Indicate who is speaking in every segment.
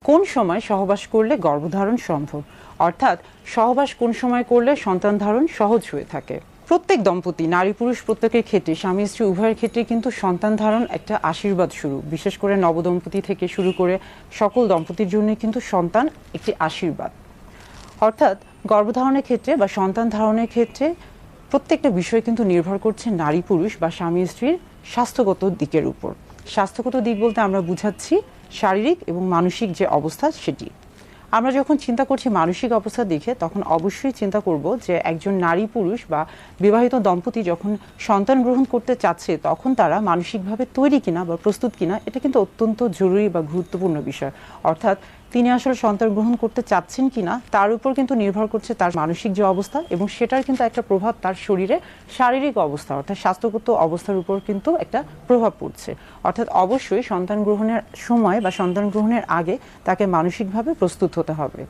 Speaker 1: কোন সময় সহবাস করলে গর্ভধারণ সম্ভব, অর্থাৎ সহবাস কোন সময় করলে সন্তান ধারণ সহজ হয়ে থাকে। প্রত্যেক দম্পতি, নারী পুরুষ প্রত্যেকের ক্ষেত্রে, স্বামী স্ত্রী উভয়ের ক্ষেত্রে কিন্তু সন্তান ধারণ একটা আশীর্বাদ স্বরূপ। বিশেষ করে নবদম্পতি থেকে শুরু করে সকল দম্পতির জন্য কিন্তু সন্তান একটি আশীর্বাদ। অর্থাৎ গর্ভধারণের ক্ষেত্রে বা সন্তান ধারণের ক্ষেত্রে প্রত্যেকটা বিষয় কিন্তু নির্ভর করছে নারী পুরুষ বা স্বামী স্ত্রীর স্বাস্থ্যগত দিকের উপর। স্বাস্থ্যগত দিক বলতে আমরা বুঝাচ্ছি শারীরিক এবং মানসিক যে অবস্থা সেটি। আমরা যখন চিন্তা করছি মানসিক অবস্থা দেখে, তখন অবশ্যই চিন্তা করব যে একজন নারী পুরুষ বা বিবাহিত দম্পতি যখন সন্তান গ্রহণ করতে চাচ্ছে, তখন তারা মানসিকভাবে তৈরি কিনা বা প্রস্তুত কিনা, এটা কিন্তু অত্যন্ত জরুরি বা গুরুত্বপূর্ণ বিষয়। অর্থাৎ তিনি আসলে সন্তান গ্রহণ করতে চাচ্ছেন কিনা তার উপর কিন্তু নির্ভর করছে তার মানসিক যে অবস্থা, এবং সেটার কিন্তু একটা প্রভাব তার শরীরে শারীরিক অবস্থা অর্থাৎ স্বাস্থ্যগত অবস্থার উপর কিন্তু একটা প্রভাব পড়ছে। অর্থাৎ অবশ্যই সন্তান গ্রহণের সময় বা সন্তান গ্রহণের আগে তাকে মানসিকভাবে প্রস্তুত হতে হবে।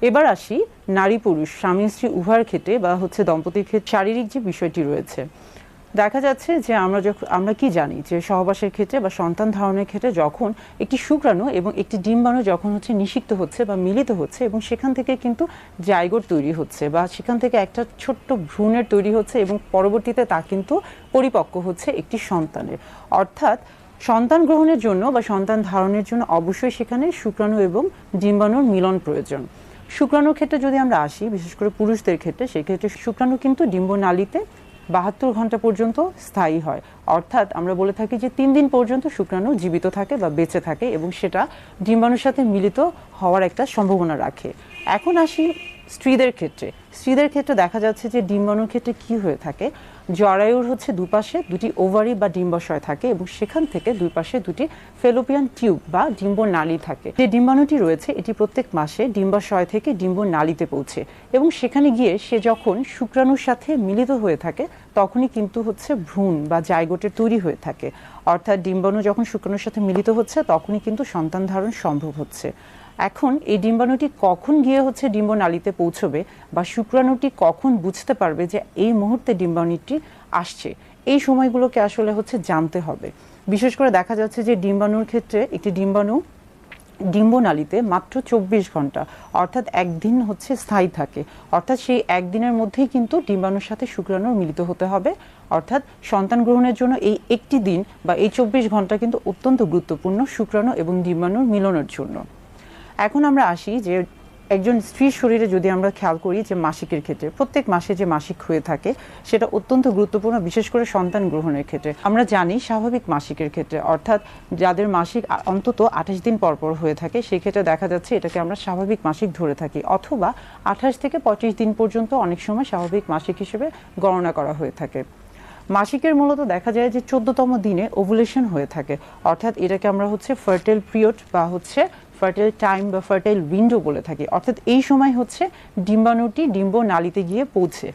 Speaker 1: এবার আসি নারী পুরুষ স্বামী স্ত্রী উভয়ের ক্ষেত্রে বা দম্পতির ক্ষেত্রে শারীরিক যে বিষয়টি রয়েছে। দেখা যাচ্ছে যে আমরা কি জানি যে সহবাসের ক্ষেত্রে বা সন্তান ধারণের ক্ষেত্রে যখন একটি শুক্রাণু এবং একটি ডিম্বাণু যখন নিষিক্ত হচ্ছে বা মিলিত হচ্ছে, এবং সেখান থেকে কিন্তু জাইগোট তৈরি হচ্ছে বা সেখান থেকে একটা ছোট্ট ভ্রূণের তৈরি হচ্ছে, এবং পরবর্তীতে তা কিন্তু পরিপক্ক হচ্ছে একটি সন্তানের। অর্থাৎ সন্তান গ্রহণের জন্য বা সন্তান ধারণের জন্য অবশ্যই সেখানে শুক্রাণু এবং ডিম্বাণুর মিলন প্রয়োজন। শুক্রাণুর ক্ষেত্রে যদি আমরা আসি, বিশেষ করে পুরুষদের ক্ষেত্রে, সেক্ষেত্রে শুক্রাণু কিন্তু ডিম্বনালীতে 72 ঘন্টা পর্যন্ত স্থায়ী হয়। অর্থাৎ আমরা বলে থাকি যে 3 দিন পর্যন্ত শুক্রাণু জীবিত থাকে বা বেঁচে থাকে, এবং সেটা ডিম্বাণুর সাথে মিলিত হওয়ার একটা সম্ভাবনা রাখে। এখন আসি স্ত্রীদের ক্ষেত্রে। স্ত্রীদের ক্ষেত্রে দেখা যাচ্ছে যে ডিম্বাণুর ক্ষেত্রে কি হয়ে থাকে, জরায়ুর দুপাশে দুটি ওভারি বা ডিম্বাশয় থাকে, এবং সেখান থেকে দুই পাশে দুটি ফেলোপিয়ান টিউব বা ডিম্বনালী থাকে। যে ডিম্বাণুটি রয়েছে এটি প্রত্যেক মাসে ডিম্বাশয় থেকে ডিম্বনালীতে পৌঁছে, এবং সেখানে গিয়ে সে যখন শুক্রাণুর সাথে মিলিত হয়ে থাকে তখনই কিন্তু ভ্রূণ বা জাইগোটের তৈরি হয়ে থাকে। অর্থাৎ ডিম্বাণু যখন শুক্রাণুর সাথে মিলিত হচ্ছে তখনই কিন্তু সন্তান ধারণ সম্ভব হচ্ছে। এখন এই ডিম্বাণুটি কখন গিয়ে ডিম্বনালীতে পৌঁছবে বা শুক্রাণুটি কখন বুঝতে পারবে যে এই মুহূর্তে ডিম্বাণুটি আসছে, এই সময়গুলোকে আসলে জানতে হবে। বিশেষ করে দেখা যাচ্ছে যে ডিম্বাণুর ক্ষেত্রে একটি ডিম্বাণু ডিম্বনালীতে মাত্র 24 ঘন্টা অর্থাৎ একদিন স্থায়ী থাকে। অর্থাৎ সেই একদিনের মধ্যেই কিন্তু ডিম্বাণুর সাথে শুক্রাণুর মিলিত হতে হবে। অর্থাৎ সন্তান গ্রহণের জন্য এই একটি দিন বা এই 24 ঘন্টা কিন্তু অত্যন্ত গুরুত্বপূর্ণ শুক্রাণু এবং ডিম্বাণুর মিলনের জন্য। এখন আমরা আসি যে একজন স্ত্রীর শরীরে যদি আমরা খেয়াল করি যে মাসিকের ক্ষেত্রে, প্রত্যেক মাসে যে মাসিক হয়ে থাকে সেটা অত্যন্ত গুরুত্বপূর্ণ, বিশেষ করে সন্তান গ্রহণের ক্ষেত্রে। আমরা জানি স্বাভাবিক মাসিকের ক্ষেত্রে, অর্থাৎ যাদের মাসিক অন্তত 28 দিন পরপর হয়ে থাকে, সেই ক্ষেত্রে দেখা যাচ্ছে এটাকে আমরা স্বাভাবিক মাসিক ধরে থাকি, অথবা 28 থেকে 35 দিন পর্যন্ত অনেক সময় স্বাভাবিক মাসিক হিসেবে গণনা করা হয়ে থাকে। মাসিকের মূলত দেখা যায় যে 14তম দিনে ওভুলেশন হয়ে থাকে। অর্থাৎ এটাকে আমরা ফার্টাইল পিরিয়ড বা ফার্টাইল টাইম বা ফার্টাইল উইন্ডো বলে থাকি। অর্থাৎ এই সময় ডিম্বাণুটি ডিম্ব নালীতে গিয়ে পৌঁছে।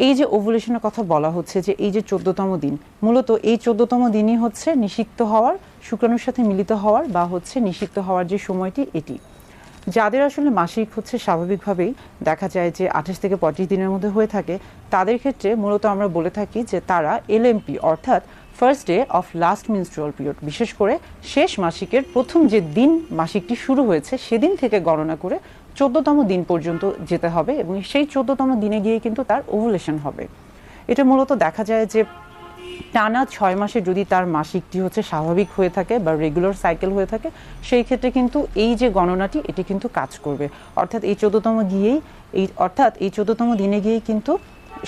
Speaker 1: এই যে ওভুলেশনের কথা বলা হচ্ছে যে এই যে 14তম দিন, মূলত এই 14তম দিনই নিষিক্ত হওয়ার, শুক্রাণুর সাথে মিলিত হওয়ার বা নিষিক্ত হওয়ার যে সময়টি এটি। যাদের আসলে মাসিক স্বাভাবিকভাবেই দেখা যায় যে 28 থেকে 35 দিনের মধ্যে হয়ে থাকে, তাদের ক্ষেত্রে মূলত আমরা বলে থাকি যে তারা এলএমপি অর্থাৎ first day of last menstrual period, বিশেষ করে শেষ মাসিকের প্রথম যে দিন মাসিকটি শুরু হয়েছে সেদিন থেকে গণনা করে 14তম দিন পর্যন্ত যেতে হবে, এবং সেই 14তম দিনে গিয়ে কিন্তু তার ওভুলেশন হবে। এটা মূলত দেখা যায় যে টানা 6 মাসে যদি তার মাসিকটি স্বাভাবিক হয়ে থাকে বা রেগুলার সাইকেল হয়ে থাকে, সেই ক্ষেত্রে কিন্তু এই যে গণনাটি এটি কিন্তু কাজ করবে। অর্থাৎ এই 14তম দিনে গিয়েই কিন্তু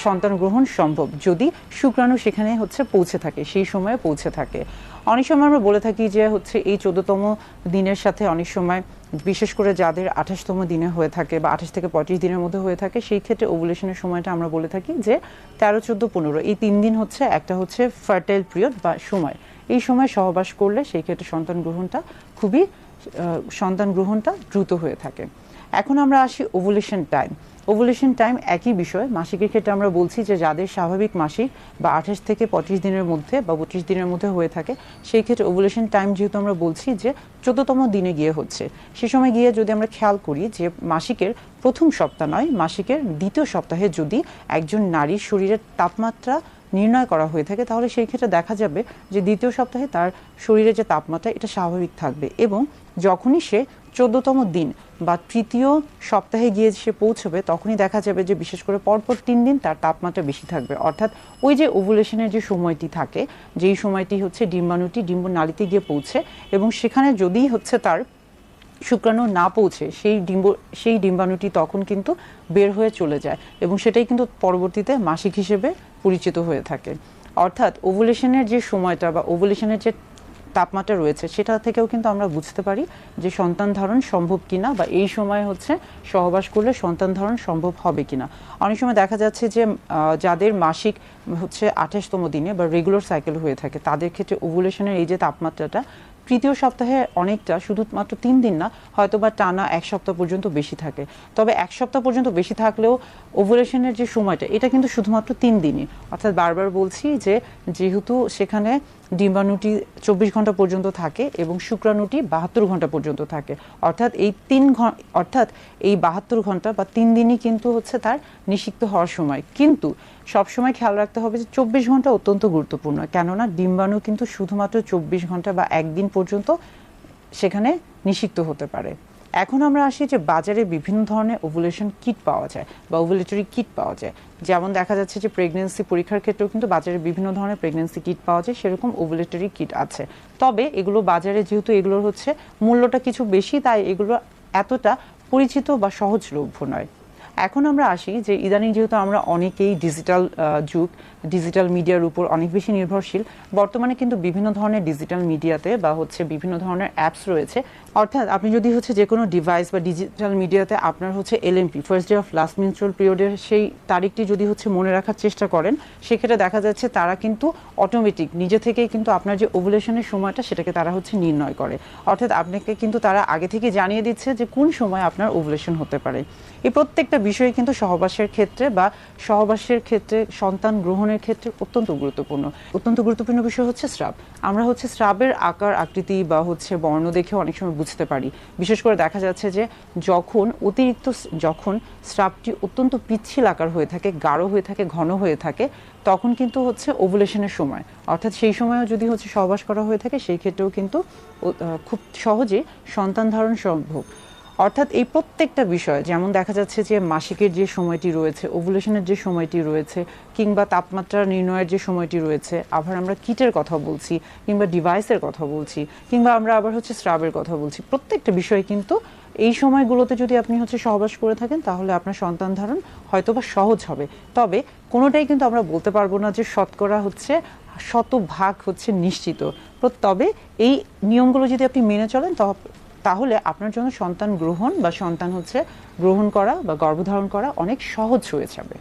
Speaker 1: সন্তান গ্রহণ সম্ভব, যদি শুক্রাণু সেখানে পৌঁছে থাকে, সেই সময়ে পৌঁছে থাকে। অনেক সময় আমরা বলে থাকি যে এই 14তম দিনের সাথে অনেক সময়, বিশেষ করে যাদের 28তম দিনে হয়ে থাকে বা 28 থেকে 35 দিনের মধ্যে হয়ে থাকে, সেই ক্ষেত্রে ওভুলেশনের সময়টা আমরা বলে থাকি যে 13, 14, 15 এই 3 দিন একটা ফার্টাইল পিরিয়ড বা সময়। এই সময় সহবাস করলে সেই ক্ষেত্রে সন্তান গ্রহণটা দ্রুত হয়ে থাকে। এখন আমরা আসি ওভুলেশন টাইম। ওভুলেশন টাইম একই বিষয়। মাসিকের ক্ষেত্রে আমরা বলছি যে যাদের স্বাভাবিক মাসিক বা 28 থেকে 35 দিনের মধ্যে বা 32 দিনের মধ্যে হয়ে থাকে, সেই ক্ষেত্রে ওভুলেশন টাইম যেহেতু আমরা বলছি যে 14তম দিনে গিয়ে সে সময় গিয়ে যদি আমরা খেয়াল করি যে মাসিকের প্রথম সপ্তাহ নয়, মাসিকের দ্বিতীয় সপ্তাহে যদি একজন নারীর শরীরের তাপমাত্রা নির্ণয় করা হয়ে থাকে, তাহলে সেই ক্ষেত্রে দেখা যাবে যে দ্বিতীয় সপ্তাহে তার শরীরে যে তাপমাত্রা এটা স্বাভাবিক থাকবে, এবং যখনই সে 14তম দিন বা তৃতীয় সপ্তাহে গিয়ে সে পৌঁছবে তখনই দেখা যাবে যে বিশেষ করে পরপর 3 দিন তার তাপমাত্রা বেশি থাকবে। অর্থাৎ ওই যে ওভুলেশনের যে সময়টি থাকে, যেই সময়টি হচ্ছে ডিম্বাণুটি ডিম্বনালীতে গিয়ে পৌঁছে, এবং সেখানে যদি হচ্ছে তার শুক্রাণু না পৌঁছে সেই ডিম্বাণুটি তখন কিন্তু বের হয়ে চলে যায়, এবং সেটাই কিন্তু পরবর্তীতে মাসিক হিসেবে পরিচিত হয়ে থাকে। অর্থাৎ ওভুলেশনের যে সময়টা বা ওভুলেশনের যে তাপমাত্রা রয়েছে সেটা থেকেও কিন্তু আমরা বুঝতে পারি যে সন্তান ধারণ সম্ভব কিনা, বা এই সময় হচ্ছে সহবাস করলে সন্তান ধারণ সম্ভব হবে কিনা। অনেক সময় দেখা যাচ্ছে যে যাদের মাসিক হচ্ছে 28তম দিনে বা রেগুলার সাইকেল হয়ে থাকে তাদের ক্ষেত্রে ওভুলেশনের এই যে তাপমাত্রাটা তৃতীয় সপ্তাহে অনেকটা, শুধুমাত্র 3 দিন না, হয়তো বা টানা 1 সপ্তাহ পর্যন্ত বেশি থাকে। তবে 1 সপ্তাহ পর্যন্ত বেশি থাকলেও ওভুলেশনের যে সময়টা এটা কিন্তু শুধুমাত্র 3 দিনই। অর্থাৎ বারবার বলছি যে যেহেতু সেখানে ডিম্বাণুটি 24 ঘন্টা পর্যন্ত থাকে এবং শুক্রাণুটি 72 ঘন্টা পর্যন্ত থাকে, অর্থাৎ এই 72 ঘন্টা বা 3 দিনই কিন্তু হচ্ছে তার নিষিক্ত হওয়ার সময়। কিন্তু সবসময় খেয়াল রাখতে হবে যে 24 ঘন্টা অত্যন্ত গুরুত্বপূর্ণ, কেননা ডিম্বাণু কিন্তু শুধুমাত্র 24 ঘন্টা বা একদিন পর্যন্ত সেখানে নিষিক্ত হতে পারে। এখন আমরা আসি যে বাজারে বিভিন্ন ধরনের ওভুলেশন কিট পাওয়া যায় বা ওভুলেটরি কিট পাওয়া যায়। যেমন দেখা যাচ্ছে যে প্রেগনেন্সি পরীক্ষার ক্ষেত্রেও কিন্তু বাজারে বিভিন্ন ধরনের প্রেগনেন্সি কিট পাওয়া যায়, সেরকম ওভুলেটরি কিট আছে। তবে এগুলো বাজারে যেহেতু এগুলোর হচ্ছে মূল্যটা কিছু বেশি, তাই এগুলো এতটা পরিচিত বা সহজলভ্য নয়। এখন আমরা আসি যে ইদানিং যেহেতু আমরা অনেকেই ডিজিটাল যুগ, ডিজিটাল মিডিয়ার উপর অনেক বেশি নির্ভরশীল, বর্তমানে কিন্তু বিভিন্ন ধরনের ডিজিটাল মিডিয়াতে বা হচ্ছে বিভিন্ন ধরনের অ্যাপস রয়েছে। অর্থাৎ আপনি যদি হচ্ছে যে কোনো ডিভাইস বা ডিজিটাল মিডিয়াতে আপনার হচ্ছে LMP, first day of last menstrual পিরিয়ডের সেই তারিখটি যদি হচ্ছে মনে রাখার চেষ্টা করেন, সেক্ষেত্রে দেখা যাচ্ছে তারা কিন্তু অটোমেটিক নিজে থেকেই কিন্তু আপনার যে ওভুলেশনের সময়টা সেটাকে তারা হচ্ছে নির্ণয় করে। অর্থাৎ আপনাকে কিন্তু তারা আগে থেকে জানিয়ে দিচ্ছে যে কোন সময় আপনার ওভুলেশন হতে পারে। এই প্রত্যেকটা বিষয় কিন্তু সহবাসের ক্ষেত্রে সন্তান গ্রহণের ক্ষেত্রে অত্যন্ত গুরুত্বপূর্ণ বিষয় হচ্ছে স্রাব। আমরা হচ্ছে স্রাবের আকার আকৃতি বা হচ্ছে বর্ণ দেখে অনেক সময় বুঝতে পারি। বিশেষ করে দেখা যাচ্ছে যে যখন স্রাবটি অত্যন্ত পিচ্ছিল আকার হয়ে থাকে, গাঢ় হয়ে থাকে, ঘন হয়ে থাকে, তখন কিন্তু হচ্ছে ওভুলেশনের সময়। অর্থাৎ সেই সময়ও যদি হচ্ছে সহবাস করা হয়ে থাকে, সেই ক্ষেত্রেও কিন্তু খুব সহজে সন্তান ধারণ সম্ভব। অর্থাৎ এই প্রত্যেকটা বিষয়, যেমন দেখা যাচ্ছে যে মাসিকের যে সময়টি রয়েছে, ওভুলেশনের যে সময়টি রয়েছে, কিংবা তাপমাত্রা নির্ণয়ের যে সময়টি রয়েছে, আবার আমরা কিটের কথা বলছি, কিংবা ডিভাইসের কথা বলছি, কিংবা আমরা আবার হচ্ছে স্রাবের কথা বলছি, প্রত্যেকটা বিষয় কিন্তু এই সময়গুলোতে যদি আপনি হচ্ছে সহবাস করে থাকেন তাহলে আপনার সন্তান ধারণ হয়তোবা সহজ হবে। তবে কোনোটাই কিন্তু আমরা বলতে পারবো না যে শতকরা হচ্ছে 100% হচ্ছে নিশ্চিত। তবে এই নিয়মগুলো যদি আপনি মেনে চলেন তাহলে আপনার জন্য সন্তান গ্রহণ বা সন্তান হচ্ছে গ্রহণ করা বা গর্ভধারণ করা অনেক সহজ হয়ে যাবে।